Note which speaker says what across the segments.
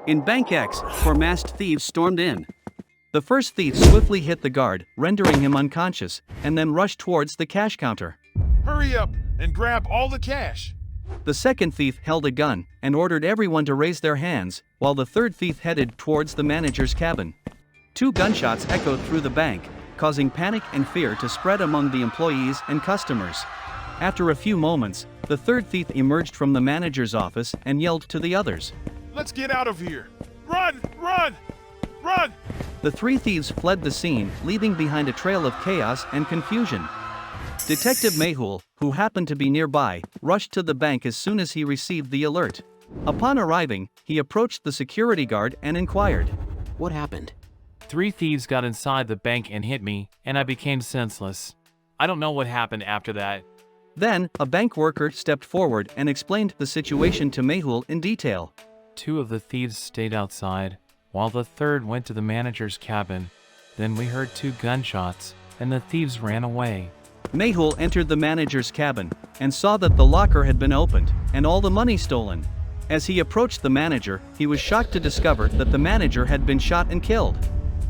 Speaker 1: In Bank X, four masked thieves stormed in. The first thief swiftly hit the guard, rendering him unconscious, and then rushed towards the cash counter.
Speaker 2: Hurry up and grab all the cash.
Speaker 1: The second thief held a gun and ordered everyone to raise their hands, while the third thief headed towards the manager's cabin. Two gunshots echoed through the bank, causing panic and fear to spread among the employees and customers. After a few moments, the third thief emerged from the manager's office and yelled to the others.
Speaker 2: Let's get out of here. Run, run, run!
Speaker 1: The three thieves fled the scene, leaving behind a trail of chaos and confusion. Detective Mehul, who happened to be nearby, rushed to the bank as soon as he received the alert. Upon arriving, he approached the security guard and inquired,
Speaker 3: "What happened?"
Speaker 4: Three thieves got inside the bank and hit me, and I became senseless. I don't know what happened after that.
Speaker 1: Then, a bank worker stepped forward and explained the situation to Mehul in detail.
Speaker 4: Two of the thieves stayed outside, while the third went to the manager's cabin. Then we heard two gunshots, and the thieves ran away.
Speaker 1: Mehul entered the manager's cabin and saw that the locker had been opened and all the money stolen. As he approached the manager, he was shocked to discover that the manager had been shot and killed.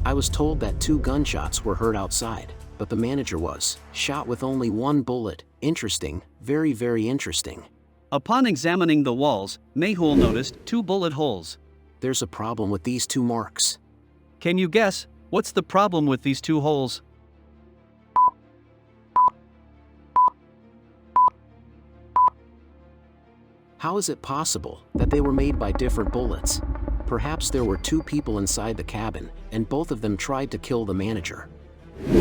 Speaker 3: "I was told that two gunshots were heard outside, but the manager was shot with only one bullet. Interesting, very, very interesting."
Speaker 1: Upon examining the walls, Mehul noticed two bullet holes.
Speaker 3: "There's a problem with these two marks."
Speaker 1: Can you guess, what's the problem with these two holes?
Speaker 3: How is it possible that they were made by different bullets? Perhaps there were two people inside the cabin, and both of them tried to kill the manager.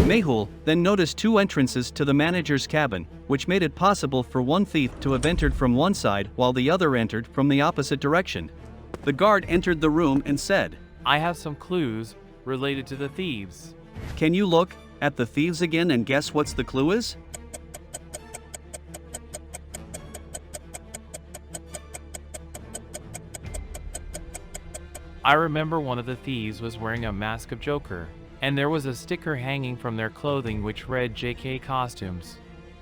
Speaker 1: Mehul then noticed two entrances to the manager's cabin, which made it possible for one thief to have entered from one side while the other entered from the opposite direction. The guard entered the room and said,
Speaker 4: I have some clues related to the thieves.
Speaker 1: "Can you look at the thieves again and guess what's the clue is?"
Speaker 4: I remember one of the thieves was wearing a mask of Joker, and there was a sticker hanging from their clothing which read JK Costumes.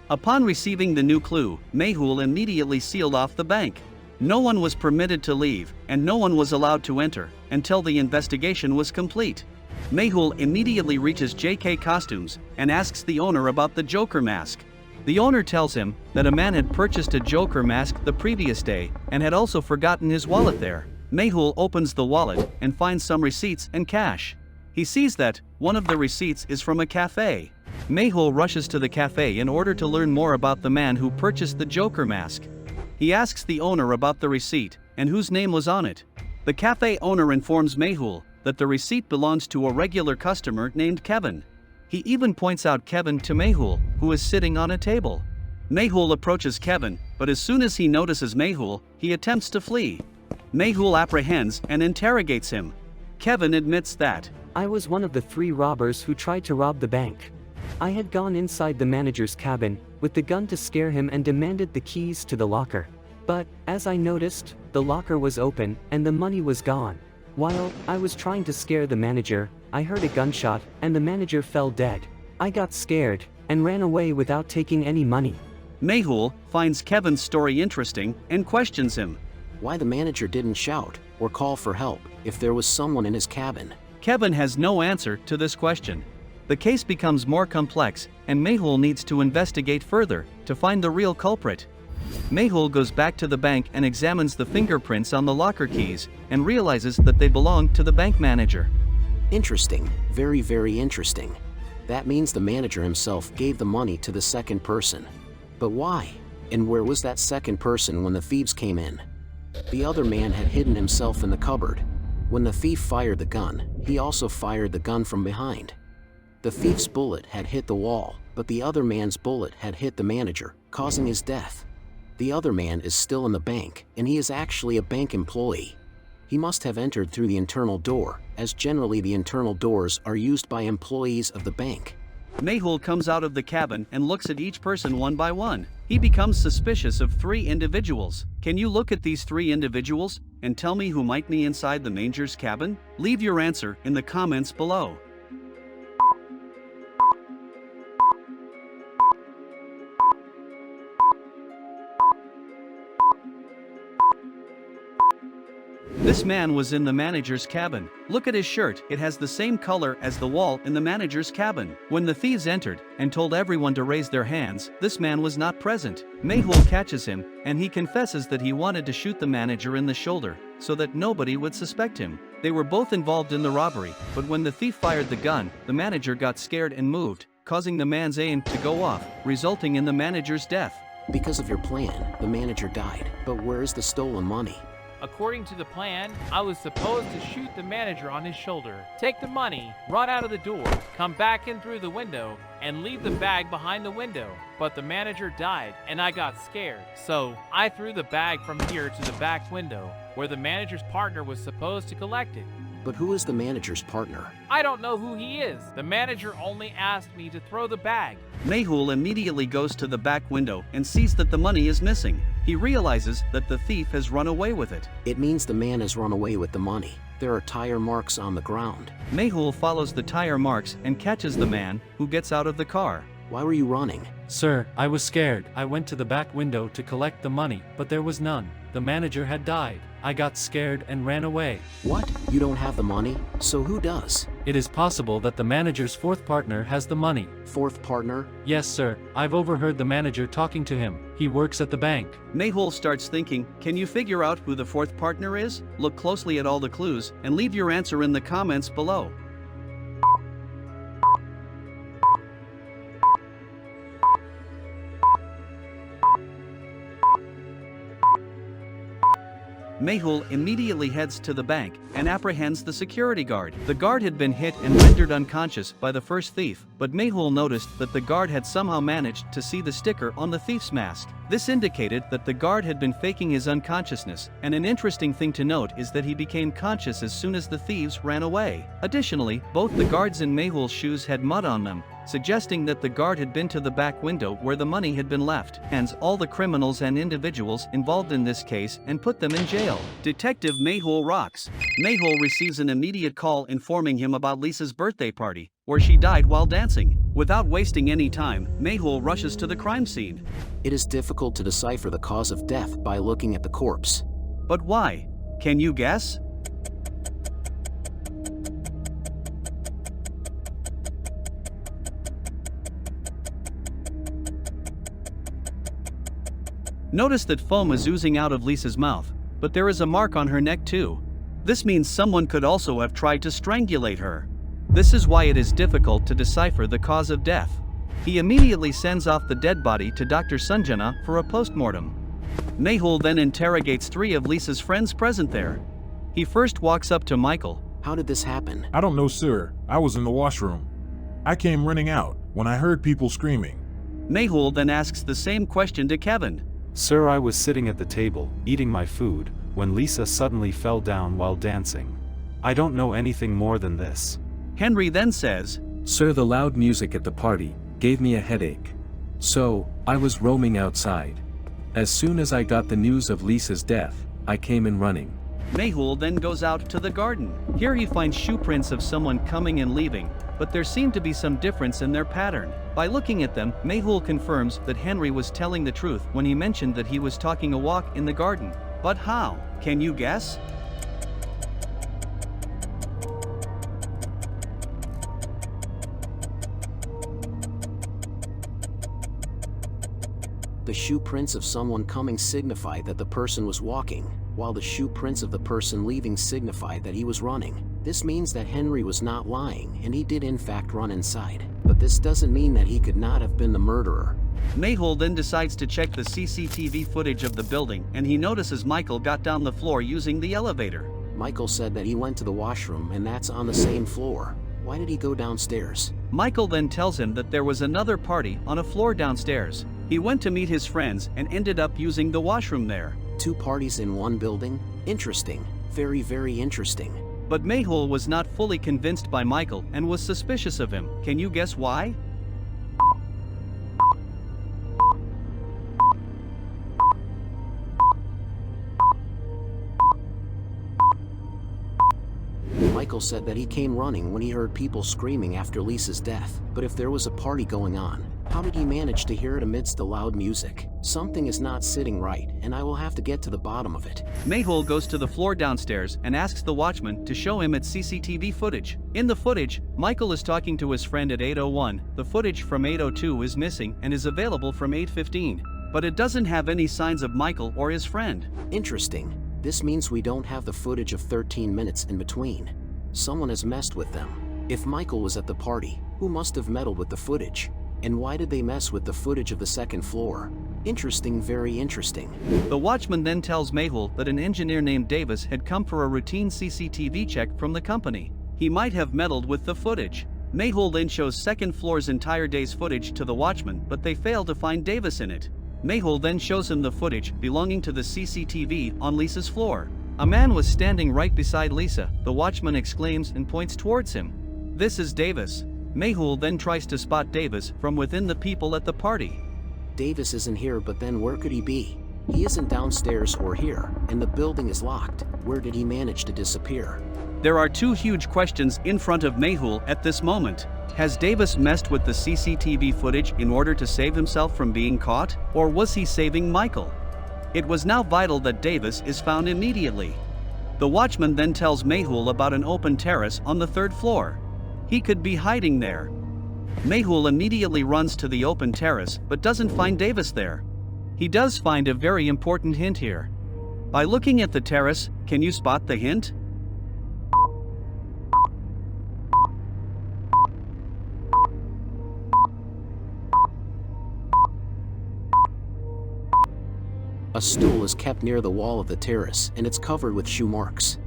Speaker 1: Upon receiving the new clue, Mehul immediately sealed off the bank. No one was permitted to leave, and no one was allowed to enter, until the investigation was complete. Mehul immediately reaches JK Costumes and asks the owner about the Joker mask. The owner tells him that a man had purchased a Joker mask the previous day and had also forgotten his wallet there. Mehul opens the wallet and finds some receipts and cash. He sees that one of the receipts is from a cafe. Mehul rushes to the cafe in order to learn more about the man who purchased the Joker mask. He asks the owner about the receipt and whose name was on it. The cafe owner informs Mehul that the receipt belongs to a regular customer named Kevin. He even points out Kevin to Mehul, who is sitting on a table. Mehul approaches Kevin, but as soon as he notices Mehul, he attempts to flee. Mehul apprehends and interrogates him. Kevin admits that,
Speaker 5: "I was one of the three robbers who tried to rob the bank. I had gone inside the manager's cabin with the gun to scare him and demanded the keys to the locker. But, as I noticed, the locker was open and the money was gone. While I was trying to scare the manager, I heard a gunshot and the manager fell dead. I got scared and ran away without taking any money."
Speaker 1: Mehul finds Kevin's story interesting and questions him.
Speaker 3: Why the manager didn't shout or call for help if there was someone in his cabin?
Speaker 1: Kevin has no answer to this question. The case becomes more complex, and Mehul needs to investigate further to find the real culprit. Mehul goes back to the bank and examines the fingerprints on the locker keys and realizes that they belong to the bank manager.
Speaker 3: Interesting, very, very interesting. That means the manager himself gave the money to the second person. But why? And where was that second person when the thieves came in? The other man had hidden himself in the cupboard. When the thief fired the gun, he also fired the gun from behind. The thief's bullet had hit the wall, but the other man's bullet had hit the manager, causing his death. The other man is still in the bank, and he is actually a bank employee. He must have entered through the internal door, as generally the internal doors are used by employees of the bank.
Speaker 1: Mehul comes out of the cabin and looks at each person one by one. He becomes suspicious of three individuals. Can you look at these three individuals and tell me who might be inside the manager's cabin? Leave your answer in the comments below. This man was in the manager's cabin. Look at his shirt, it has the same color as the wall in the manager's cabin. When the thieves entered and told everyone to raise their hands, this man was not present. Mehul catches him, and he confesses that he wanted to shoot the manager in the shoulder, so that nobody would suspect him. They were both involved in the robbery, but when the thief fired the gun, the manager got scared and moved, causing the man's aim to go off, resulting in the manager's death.
Speaker 3: Because of your plan, the manager died. But where is the stolen money?
Speaker 4: According to the plan, I was supposed to shoot the manager on his shoulder, take the money, run out of the door, come back in through the window, and leave the bag behind the window. But the manager died, and I got scared. So I threw the bag from here to the back window, where the manager's partner was supposed to collect it.
Speaker 3: But who is the manager's partner?
Speaker 4: I don't know who he is. The manager only asked me to throw the bag.
Speaker 1: Mehul immediately goes to the back window and sees that the money is missing. He realizes that the thief has run away with it.
Speaker 3: It means the man has run away with the money. There are tire marks on the ground.
Speaker 1: Mehul follows the tire marks and catches the man, who gets out of the car.
Speaker 3: Why were you running?
Speaker 6: Sir, I was scared. I went to the back window to collect the money, but there was none. The manager had died. I got scared and ran away.
Speaker 3: What? You don't have the money? So who does?
Speaker 6: It is possible that the manager's fourth partner has the money.
Speaker 3: Fourth partner?
Speaker 6: Yes, sir. I've overheard the manager talking to him. He works at the bank.
Speaker 1: Mehul starts thinking, can you figure out who the fourth partner is? Look closely at all the clues and leave your answer in the comments below. Mehul immediately heads to the bank and apprehends the security guard. The guard had been hit and rendered unconscious by the first thief, but Mehul noticed that the guard had somehow managed to see the sticker on the thief's mask. This indicated that the guard had been faking his unconsciousness, and an interesting thing to note is that he became conscious as soon as the thieves ran away. Additionally, both the guards in Mehul's shoes had mud on them, suggesting that the guard had been to the back window where the money had been left, hence all the criminals and individuals involved in this case, and put them in jail. Detective Mehul rocks. Mehul receives an immediate call informing him about Lisa's birthday party, where she died while dancing. Without wasting any time, Mehul rushes to the crime scene.
Speaker 3: It is difficult to decipher the cause of death by looking at the corpse.
Speaker 1: But why? Can you guess? Notice that foam is oozing out of Lisa's mouth, but there is a mark on her neck too. This means someone could also have tried to strangulate her. This is why it is difficult to decipher the cause of death. He immediately sends off the dead body to Dr. Sanjana for a postmortem. Mehul then interrogates 3 of Lisa's friends present there. He first walks up to Michael.
Speaker 3: How did this happen?
Speaker 2: I don't know, sir. I was in the washroom. I came running out when I heard people screaming.
Speaker 1: Mehul then asks the same question to Kevin.
Speaker 7: Sir, I was sitting at the table, eating my food, when Lisa suddenly fell down while dancing. I don't know anything more than this.
Speaker 1: Henry then says,
Speaker 8: Sir, the loud music at the party gave me a headache. So, I was roaming outside. As soon as I got the news of Lisa's death, I came in running.
Speaker 1: Mehul then goes out to the garden. Here he finds shoe prints of someone coming and leaving, but there seemed to be some difference in their pattern. By looking at them, Mehul confirms that Henry was telling the truth when he mentioned that he was taking a walk in the garden. But how? Can you guess?
Speaker 3: The shoe prints of someone coming signify that the person was walking, while the shoe prints of the person leaving signify that he was running. This means that Henry was not lying and he did in fact run inside. But this doesn't mean that he could not have been the murderer.
Speaker 1: Mehul then decides to check the CCTV footage of the building, and he notices Michael got down the floor using the elevator.
Speaker 3: Michael said that he went to the washroom and that's on the same floor. Why did he go downstairs?
Speaker 1: Michael then tells him that there was another party on a floor downstairs. He went to meet his friends and ended up using the washroom there.
Speaker 3: 2 parties in one building? Interesting. Very, very interesting.
Speaker 1: But Mehul was not fully convinced by Michael and was suspicious of him. Can you guess why?
Speaker 3: Michael said that he came running when he heard people screaming after Lisa's death. But if there was a party going on, How did he manage to hear it amidst the loud music? Something is not sitting right, and I will have to get to the bottom of it.
Speaker 1: Mehul goes to the floor downstairs and asks the watchman to show him its CCTV footage. In the footage, Michael is talking to his friend at 8:01. The footage from 8:02 is missing and is available from 8:15. But it doesn't have any signs of Michael or his friend.
Speaker 3: Interesting. This means we don't have the footage of 13 minutes in between. Someone has messed with them. If Michael was at the party, who must have meddled with the footage? And why did they mess with the footage of the second floor? Interesting, very interesting.
Speaker 1: The watchman then tells Mehul that an engineer named Davis had come for a routine CCTV check from the company. He might have meddled with the footage. Mehul then shows second floor's entire day's footage to the watchman, but they fail to find Davis in it. Mehul then shows him the footage belonging to the CCTV on Lisa's floor. A man was standing right beside Lisa. The watchman exclaims and points towards him. This is Davis. Mehul then tries to spot Davis from within the people at the party.
Speaker 3: Davis isn't here, but then where could he be? He isn't downstairs or here, and the building is locked. Where did he manage to disappear?
Speaker 1: There are two huge questions in front of Mehul at this moment. Has Davis messed with the CCTV footage in order to save himself from being caught, or was he saving Michael? It was now vital that Davis is found immediately. The watchman then tells Mehul about an open terrace on the third floor. He could be hiding there. Mehul immediately runs to the open terrace but doesn't find Davis there. He does find a very important hint here. By looking at the terrace, can you spot the hint?
Speaker 3: A stool is kept near the wall of the terrace and it's covered with shoe marks.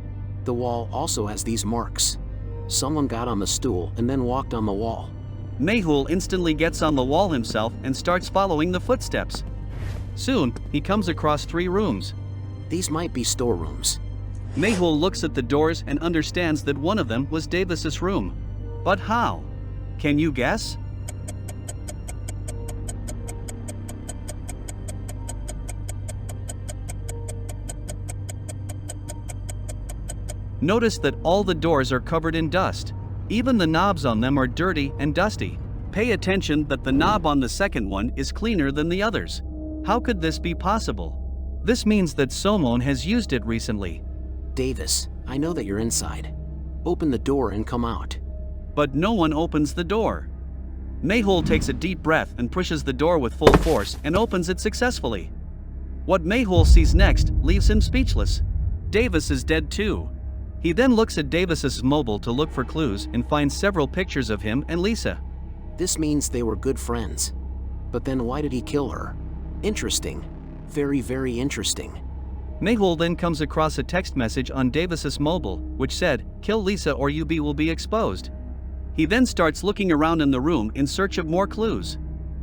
Speaker 3: The wall also has these marks. Someone got on the stool and then walked on the wall.
Speaker 1: Mehul instantly gets on the wall himself and starts following the footsteps. Soon, he comes across 3 rooms.
Speaker 3: These might be storerooms.
Speaker 1: Mehul looks at the doors and understands that one of them was Davis's room. But how? Can you guess? Notice that all the doors are covered in dust. Even the knobs on them are dirty and dusty. Pay attention that the knob on the second one is cleaner than the others. How could this be possible? This means that someone has used it recently.
Speaker 3: Davis, I know that you're inside. Open the door and come out.
Speaker 1: But no one opens the door. Mehul takes a deep breath and pushes the door with full force and opens it successfully. What Mehul sees next leaves him speechless. Davis is dead too. He then looks at Davis's mobile to look for clues and finds several pictures of him and Lisa.
Speaker 3: This means they were good friends. But then why did he kill her? Interesting. Very, very interesting.
Speaker 1: Mehul then comes across a text message on Davis's mobile, which said, "Kill Lisa or you will be exposed." He then starts looking around in the room in search of more clues.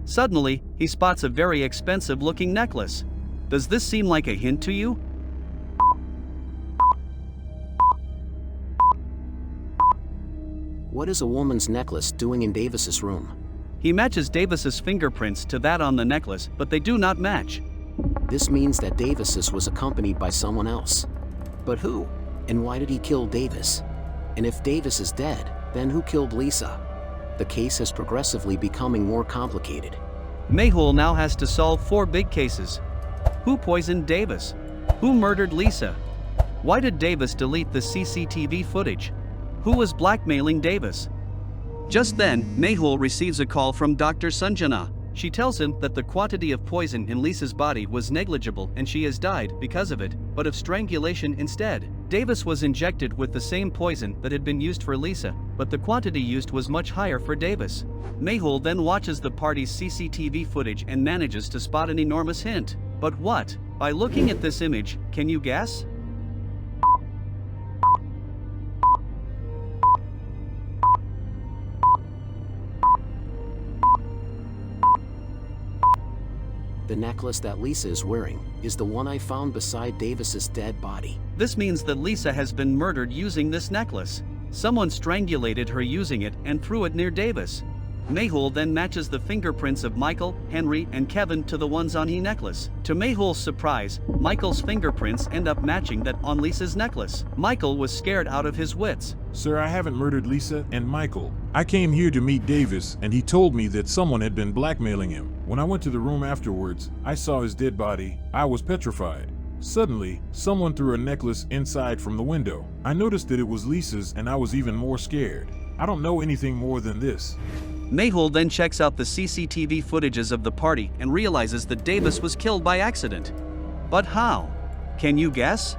Speaker 1: Suddenly, he spots a very expensive-looking necklace. Does this seem like a hint to you?
Speaker 3: What is a woman's necklace doing in Davis's room?
Speaker 1: He matches Davis's fingerprints to that on the necklace, but they do not match.
Speaker 3: This means that Davis's was accompanied by someone else. But who? And why did he kill Davis? And if Davis is dead, then who killed Lisa? The case is progressively becoming more complicated.
Speaker 1: Mehul now has to solve 4 big cases. Who poisoned Davis? Who murdered Lisa? Why did Davis delete the CCTV footage? Who was blackmailing Davis? Just then, Mehul receives a call from Dr. Sanjana. She tells him that the quantity of poison in Lisa's body was negligible and she has died because of it, but of strangulation instead. Davis was injected with the same poison that had been used for Lisa, but the quantity used was much higher for Davis. Mehul then watches the party's CCTV footage and manages to spot an enormous hint. But what? By looking at this image, can you guess?
Speaker 3: The necklace that Lisa is wearing is the one I found beside Davis's dead body.
Speaker 1: This means that Lisa has been murdered using this necklace. Someone strangulated her using it and threw it near Davis. Mayhul then matches the fingerprints of Michael, Henry, and Kevin to the ones on his necklace. To Mayhul's surprise, Michael's fingerprints end up matching that on Lisa's necklace. Michael was scared out of his wits.
Speaker 2: Sir, I haven't murdered Lisa and Michael. I came here to meet Davis, and he told me that someone had been blackmailing him. When I went to the room afterwards, I saw his dead body. I was petrified. Suddenly, someone threw a necklace inside from the window. I noticed that it was Lisa's, and I was even more scared. I don't know anything more than this.
Speaker 1: Mayhul then checks out the CCTV footages of the party and realizes that Davis was killed by accident. But how? Can you guess?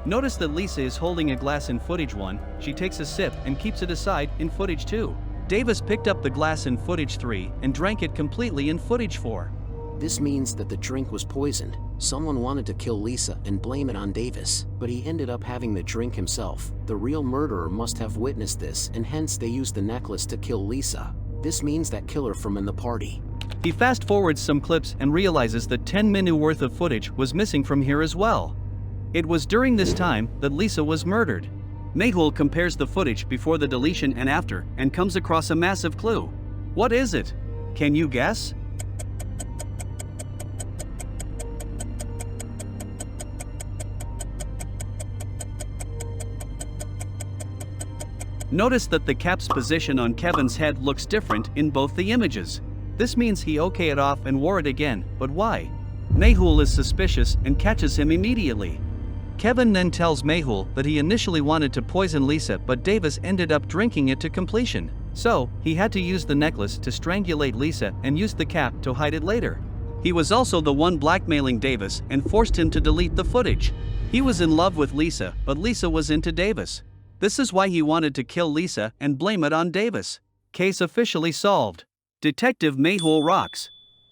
Speaker 1: Notice that Lisa is holding a glass in footage 1, she takes a sip and keeps it aside in footage 2. Davis picked up the glass in footage 3 and drank it completely in footage 4.
Speaker 3: This means that the drink was poisoned. Someone wanted to kill Lisa and blame it on Davis, but he ended up having the drink himself. The real murderer must have witnessed this, and hence they used the necklace to kill Lisa. This means that killer from in the party.
Speaker 1: He fast forwards some clips and realizes that 10 minutes worth of footage was missing from here as well. It was during this time that Lisa was murdered. Mayhul compares the footage before the deletion and after and comes across a massive clue. What is it? Can you guess? Notice that the cap's position on Kevin's head looks different in both the images. This means he okayed it off and wore it again, but why? Mayhul is suspicious and catches him immediately. Kevin then tells Mayhul that he initially wanted to poison Lisa, but Davis ended up drinking it to completion. So, he had to use the necklace to strangulate Lisa and used the cap to hide it later. He was also the one blackmailing Davis and forced him to delete the footage. He was in love with Lisa, but Lisa was into Davis. This is why he wanted to kill Lisa and blame it on Davis. Case officially solved. Detective Mayhul rocks.